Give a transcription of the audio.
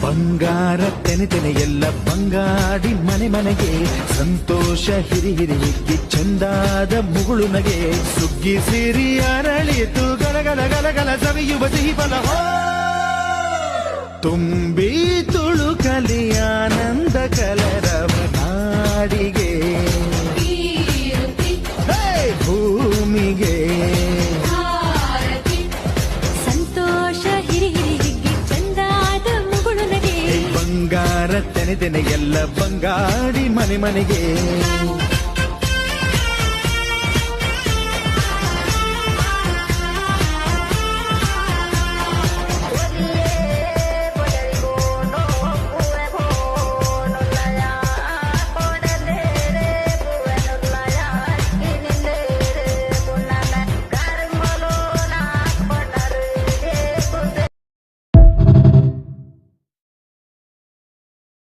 ಬಂಗಾರ ತೆನೆ ಎಲ್ಲ ಬಂಗಾಡಿ ಮನೆಗೆ ಸಂತೋಷ ಹಿರಿ ಹಿಗ್ಗಿ ಚಂದಾದ ಮುಗುಳು ನಗೆ ಸುಗ್ಗಿ ಸಿರಿ ಅರಳಿತು ಗಲಗಲ ಸವಿಯುವ ಸಿಹಿ ಫಲ ತುಂಬಿ ತುಳುಕಲಿ ಆನಂದ ಕಲರವ ನಾಡಿಗೆ ಭೂಮಿಗೆ ಸಂತೋಷ ಹಿರಿ ಹಿಗ್ಗಿ ಚಂದಾದ ಮುಗುಳು ನಗೆ ಬಂಗಾರ ತೆನೆ ಎಲ್ಲ ಬಂಗಾಡಿ ಮನೆಗೆ